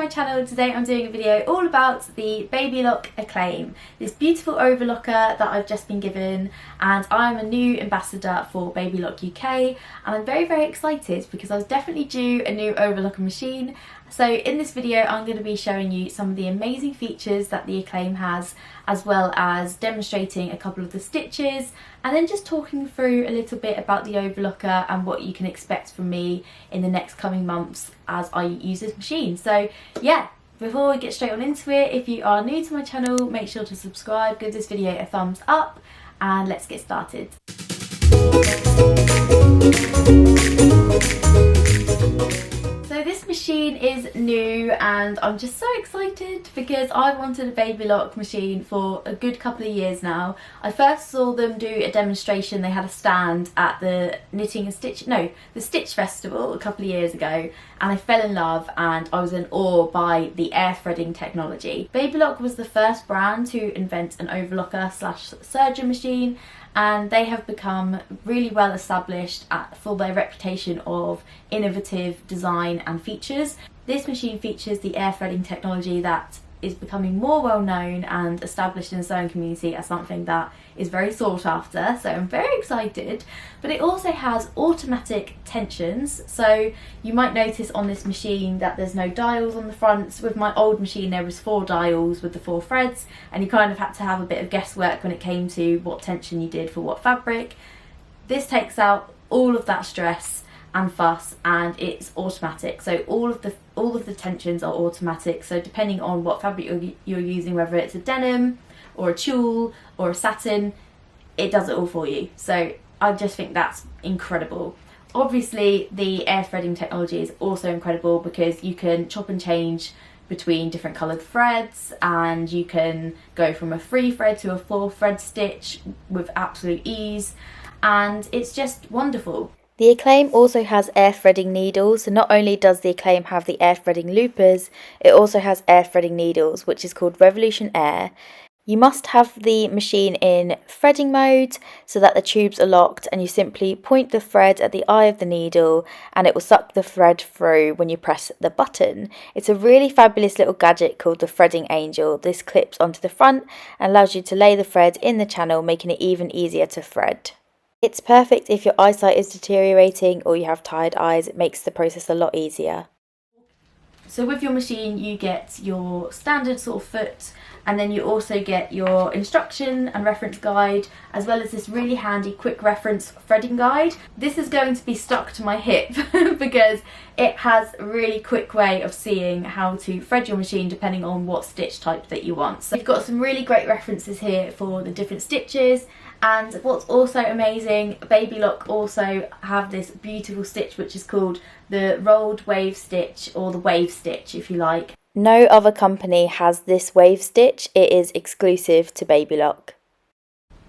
my channel. Today I'm doing a video all about the Baby Lock Acclaim, this beautiful overlocker that I've just been given, and I'm a new ambassador for Baby Lock UK, and I'm very excited because I was definitely due a new overlocker machine. So in this video I'm going to be showing you some of the amazing features that the Acclaim has, as well as demonstrating a couple of the stitches, and then just talking through a little bit about the overlocker and what you can expect from me in the next coming months as I use this machine. So yeah, before we get straight on into it, if you are new to my channel, make sure to subscribe, give this video a thumbs up, and let's get started. So this machine is new and I'm just so excited because I've wanted a Baby Lock machine for a good couple of years now. I first saw them do a demonstration. They had a stand at the the Stitch Festival a couple of years ago, and I fell in love and I was in awe by the air threading technology. Baby Lock was the first brand to invent an overlocker slash serger machine, and they have become really well established for their reputation of innovative design and features. This machine features the air threading technology that is becoming more well known and established in the sewing community as something that is very sought after, so I'm very excited. But it also has automatic tensions, so you might notice on this machine that there's no dials on the front. With my old machine there was 4 dials with the 4 threads, and you kind of had to have a bit of guesswork when it came to what tension you did for what fabric. This takes out all of that stress and fuss, and it's automatic, so all of the tensions are automatic. So depending on what fabric you're using, whether it's a denim or a tulle or a satin, it does it all for you. So I just think that's incredible. Obviously the air threading technology is also incredible because you can chop and change between different coloured threads, and you can go from a 3 thread to a 4 thread stitch with absolute ease, and it's just wonderful. The Acclaim also has air threading needles, so not only does the Acclaim have the air threading loopers, it also has air threading needles, which is called RevolutionAir. You must have the machine in threading mode so that the tubes are locked, and you simply point the thread at the eye of the needle and it will suck the thread through when you press the button. It's a really fabulous little gadget called the Threading Angel. This clips onto the front and allows you to lay the thread in the channel, making it even easier to thread. It's perfect if your eyesight is deteriorating or you have tired eyes. It makes the process a lot easier. So with your machine you get your standard sort of foot, and then you also get your instruction and reference guide, as well as this really handy quick reference threading guide. This is going to be stuck to my hip because it has a really quick way of seeing how to thread your machine depending on what stitch type that you want. So you've got some really great references here for the different stitches. And what's also amazing, Baby Lock also have this beautiful stitch which is called the rolled wave stitch, or the wave stitch if you like. No other company has this wave stitch. It is exclusive to Baby Lock.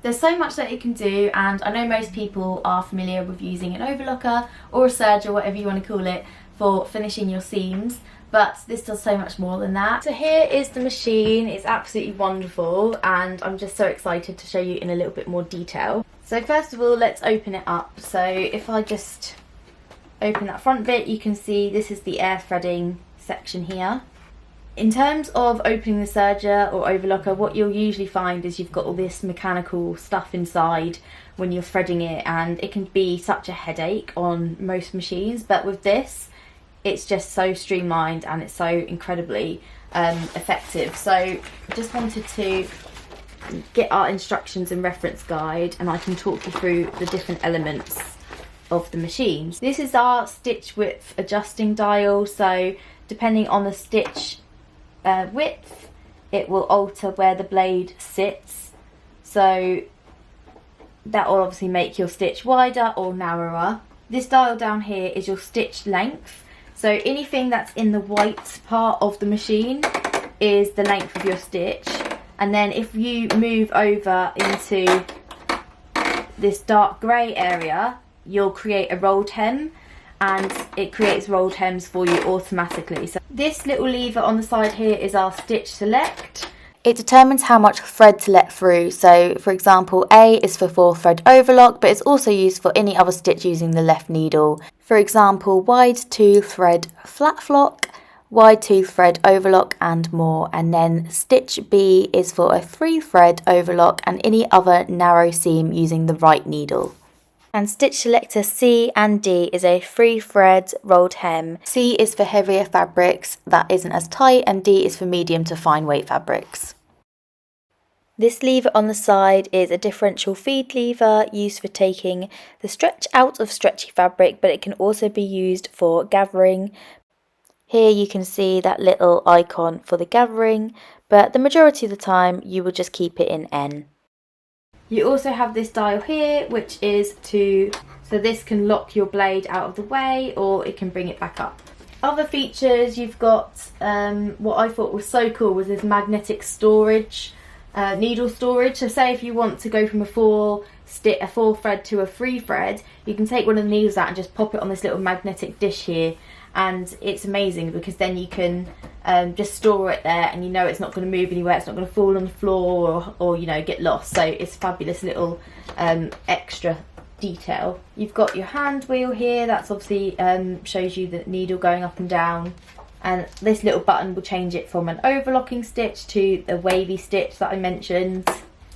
There's so much that it can do, and I know most people are familiar with using an overlocker or a serger, whatever you want to call it, for finishing your seams, but this does so much more than that. So here is the machine. It's absolutely wonderful, and I'm just so excited to show you in a little bit more detail. So first of all, let's open it up. So if I just open that front bit, you can see this is the air threading section here. In terms of opening the serger or overlocker, what you'll usually find is you've got all this mechanical stuff inside when you're threading it, and it can be such a headache on most machines, but with this it's just so streamlined and it's so incredibly effective. So I just wanted to get our instructions and reference guide, and I can talk you through the different elements of the machine. This is our stitch width adjusting dial, so depending on the stitch width it will alter where the blade sits, so that will obviously make your stitch wider or narrower. This dial down here is your stitch length, so anything that's in the white part of the machine is the length of your stitch, and then if you move over into this dark grey area you'll create a rolled hem, and it creates rolled hems for you automatically. So this little lever on the side here is our stitch select. It determines how much thread to let through, so for example A is for 4 thread overlock, but it's also used for any other stitch using the left needle. For example, wide 2 thread flat flock, wide tooth thread overlock and more, and then stitch B is for a 3-thread overlock and any other narrow seam using the right needle. And stitch selector C and D is a 3-thread rolled hem. C is for heavier fabrics that isn't as tight, and D is for medium to fine weight fabrics. This lever on the side is a differential feed lever used for taking the stretch out of stretchy fabric, but it can also be used for gathering. Here you can see that little icon for the gathering, but the majority of the time you will just keep it in N. You also have this dial here, which is so this can lock your blade out of the way, or it can bring it back up. Other features, you've got what I thought was so cool was this magnetic storage, needle storage. So say if you want to go from a 4-thread to a 3-thread, you can take one of the needles out and just pop it on this little magnetic dish here, and it's amazing because then you can just store it there, and you know it's not going to move anywhere, it's not going to fall on the floor or you know, get lost. So it's a fabulous little extra detail. You've got your hand wheel here, that's obviously shows you the needle going up and down, and this little button will change it from an overlocking stitch to the wavy stitch that I mentioned.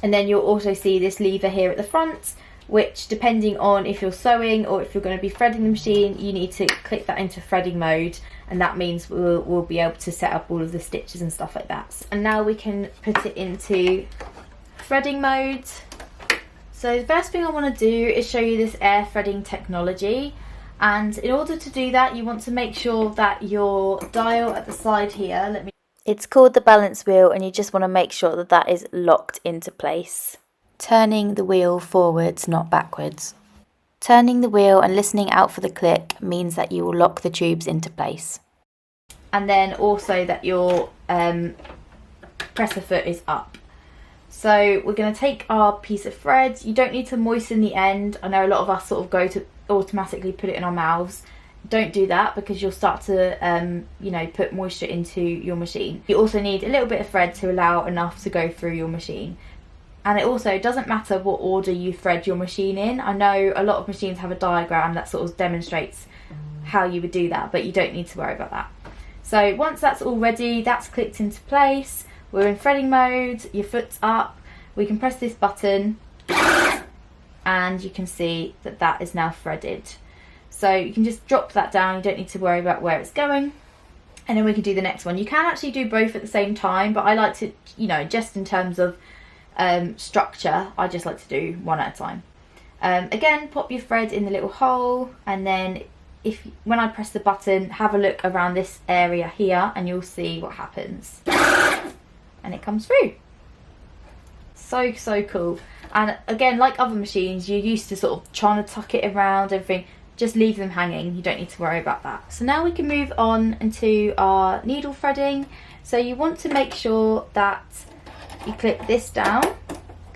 And then you'll also see this lever here at the front, which depending on if you're sewing or if you're going to be threading the machine, you need to click that into threading mode, and that means we'll be able to set up all of the stitches and stuff like that. And now we can put it into threading mode. So the first thing I want to do is show you this air threading technology, and in order to do that you want to make sure that your dial at the side here, it's called the balance wheel, and you just want to make sure that that is locked into place. Turning the wheel forwards, not backwards. Turning the wheel and listening out for the click means that you will lock the tubes into place. And then also that your presser foot is up. So we're going to take our piece of thread. You don't need to moisten the end. I know a lot of us sort of go to automatically put it in our mouths. Don't do that because you'll start to you know, put moisture into your machine. You also need a little bit of thread to allow enough to go through your machine. And it also doesn't matter what order you thread your machine in. I know a lot of machines have a diagram that sort of demonstrates how you would do that, but you don't need to worry about that. So once that's all ready, that's clicked into place, we're in threading mode, your foot's up, we can press this button and you can see that that is now threaded. So you can just drop that down, you don't need to worry about where it's going. And then we can do the next one. You can actually do both at the same time, but I like to, you know, just in terms of structure, I just like to do one at a time. Again, pop your thread in the little hole, and then when I press the button, have a look around this area here and you'll see what happens. And it comes through. So cool. And again, like other machines, you're used to sort of trying to tuck it around everything. Just leave them hanging, you don't need to worry about that. So now we can move on into our needle threading. So you want to make sure that you clip this down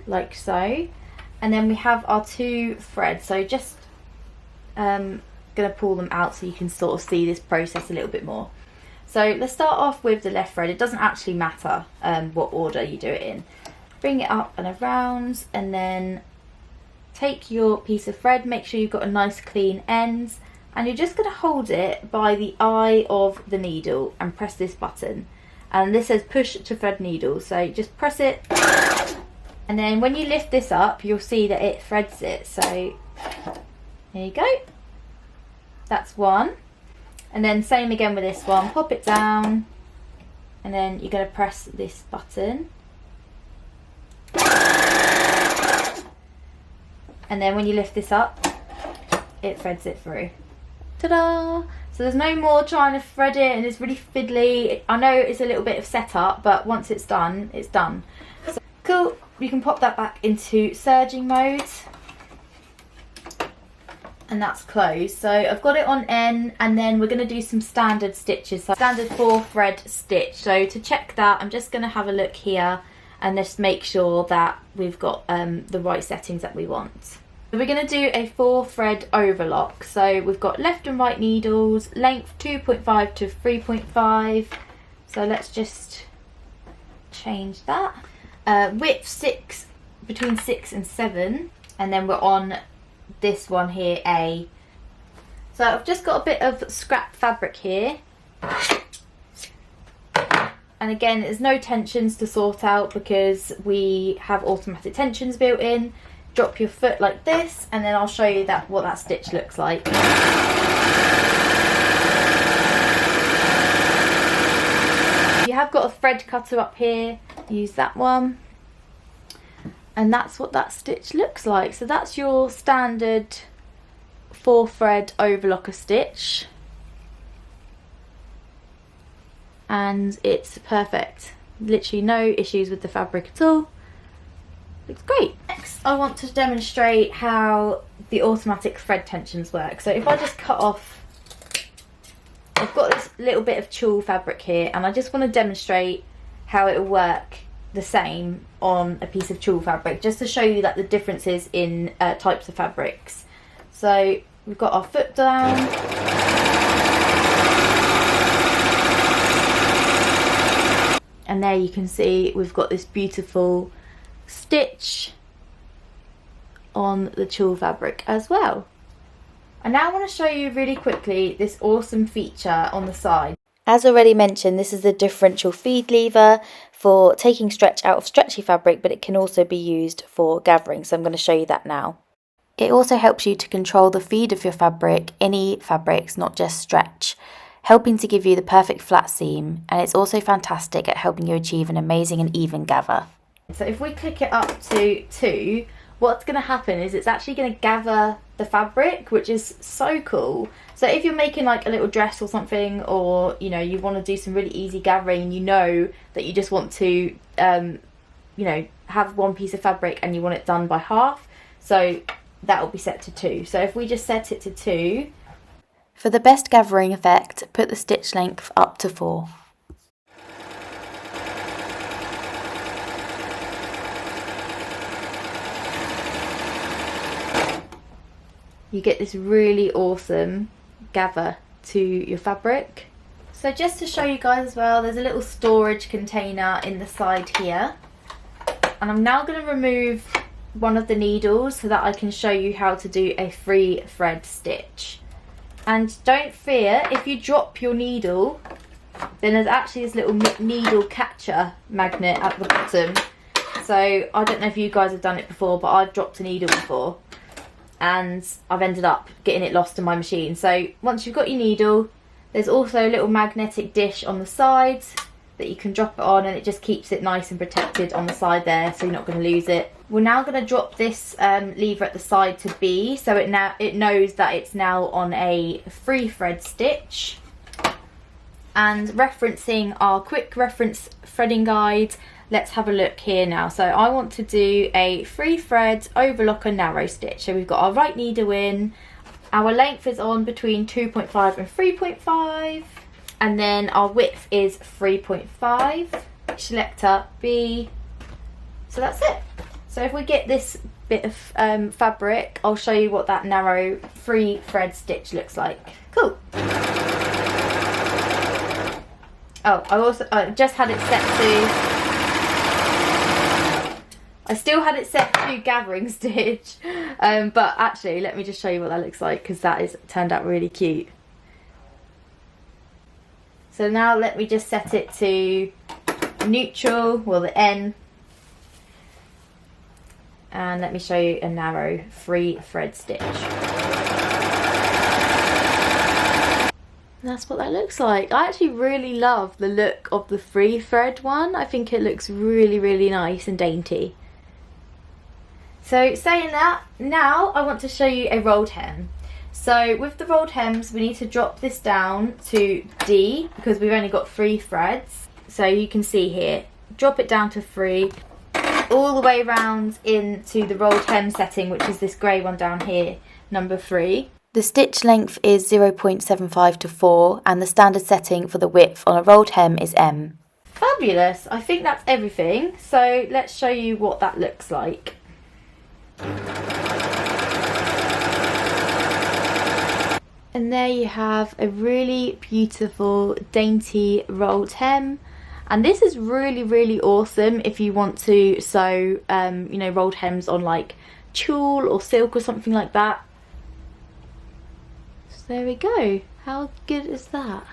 like so, and then we have our 2 threads. So just gonna pull them out so you can sort of see this process a little bit more. So let's start off with the left thread. It doesn't actually matter what order you do it in. Bring it up and around, and then take your piece of thread, make sure you've got a nice clean end, and you're just going to hold it by the eye of the needle and press this button. And this says push to thread needle, so just press it, and then when you lift this up you'll see that it threads it. So here you go, that's one. And then same again with this one, pop it down, and then you're going to press this button, and then when you lift this up it threads it through. Ta-da! So there's no more trying to thread it and it's really fiddly. I know it's a little bit of setup, but once it's done, it's done. So cool, you can pop that back into surging mode, and that's closed. So I've got it on N, and then we're going to do some standard stitches. So standard 4-thread stitch. So to check that, I'm just going to have a look here and just make sure that we've got the right settings that we want. We're going to do a 4-thread overlock. So we've got left and right needles, length 2.5 to 3.5. So let's just change that. Width 6, between 6 and 7, and then we're on this one here, A. So I've just got a bit of scrap fabric here. And again, there's no tensions to sort out because we have automatic tensions built in. Drop your foot like this, and then I'll show you what that stitch looks like. You have got a thread cutter up here, use that one. And that's what that stitch looks like. So that's your standard 4-thread overlocker stitch. And it's perfect. Literally no issues with the fabric at all. Looks great. Next, I want to demonstrate how the automatic thread tensions work. So if I just cut off, I've got this little bit of tulle fabric here, and I just want to demonstrate how it will work the same on a piece of tulle fabric, just to show you that the differences in types of fabrics. So we've got our foot down. And there you can see we've got this beautiful stitch on the tulle fabric as well. And now I want to show you really quickly this awesome feature on the side. As already mentioned, this is the differential feed lever for taking stretch out of stretchy fabric, but it can also be used for gathering, so I'm going to show you that now. It also helps you to control the feed of your fabric, any fabrics, not just stretch, helping to give you the perfect flat seam, and it's also fantastic at helping you achieve an amazing and even gather. So if we click it up to 2, what's going to happen is it's actually going to gather the fabric, which is so cool. So if you're making like a little dress or something, or you know, you want to do some really easy gathering, you know that you just want to you know, have one piece of fabric and you want it done by half, so that will be set to 2. So if we just set it to 2, for the best gathering effect, put the stitch length up to 4. You get this really awesome gather to your fabric. So just to show you guys as well, there's a little storage container in the side here. And I'm now going to remove one of the needles so that I can show you how to do a free thread stitch. And don't fear, if you drop your needle, then there's actually this little needle catcher magnet at the bottom. So I don't know if you guys have done it before, but I've dropped a needle before and I've ended up getting it lost in my machine. So once you've got your needle, there's also a little magnetic dish on the sides that you can drop it on, and it just keeps it nice and protected on the side there, so you're not going to lose it. We're now going to drop this lever at the side to B, so it knows that it's now on a free thread stitch. And referencing our quick reference threading guide, let's have a look here now. So I want to do a free thread overlocker narrow stitch. So we've got our right needle in, our length is on between 2.5 and 3.5, and then our width is 3.5. Selector B. So that's it. So if we get this bit of fabric, I'll show you what that narrow free thread stitch looks like. Cool. Oh, I just had it set to, I still had it set to gathering stitch, but actually let me just show you what that looks like, because that is turned out really cute. So now let me just set it to neutral, well, the N, and let me show you a narrow free thread stitch. And that's what that looks like. I actually really love the look of the free thread one. I think it looks really, really nice and dainty. So saying that, now I want to show you a rolled hem. So with the rolled hems, we need to drop this down to D because we've only got 3 threads. So you can see here, drop it down to 3, all the way around into the rolled hem setting, which is this grey one down here, number 3. The stitch length is 0.75 to 4, and the standard setting for the width on a rolled hem is M. Fabulous! I think that's everything, so let's show you what that looks like. And there you have a really beautiful, dainty rolled hem. And this is really, really awesome if you want to sew, you know, rolled hems on like tulle or silk or something like that. So there we go. How good is that?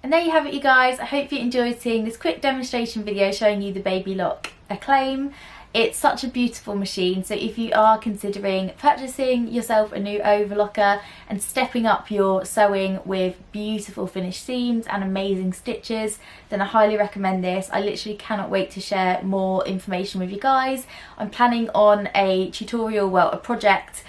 And there you have it, you guys. I hope you enjoyed seeing this quick demonstration video showing you the Baby Lock Acclaim. It's such a beautiful machine, so if you are considering purchasing yourself a new overlocker and stepping up your sewing with beautiful finished seams and amazing stitches, then I highly recommend this. I literally cannot wait to share more information with you guys. I'm planning on a tutorial, well, a project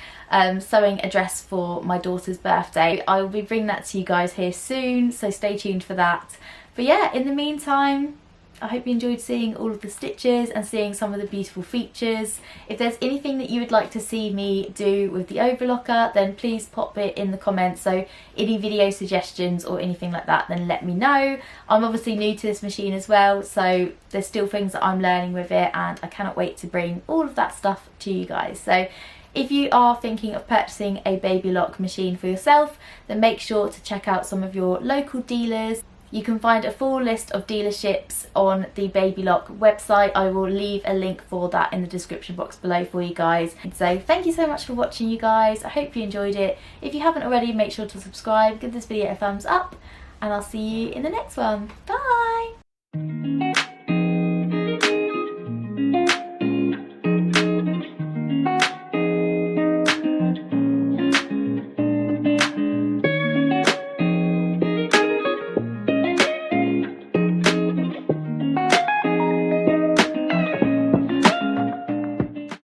sewing a dress for my daughter's birthday. I will be bringing that to you guys here soon, so stay tuned for that. But yeah, in the meantime, I hope you enjoyed seeing all of the stitches and seeing some of the beautiful features. If there's anything that you would like to see me do with the overlocker, then please pop it in the comments. So any video suggestions or anything like that, then let me know. I'm obviously new to this machine as well, so there's still things that I'm learning with it, and I cannot wait to bring all of that stuff to you guys. So if you are thinking of purchasing a Baby Lock machine for yourself, then make sure to check out some of your local dealers. You can find a full list of dealerships on the Baby Lock website. I will leave a link for that in the description box below for you guys. So thank you so much for watching, you guys. I hope you enjoyed it. If you haven't already, make sure to subscribe, give this video a thumbs up, and I'll see you in the next one. Bye!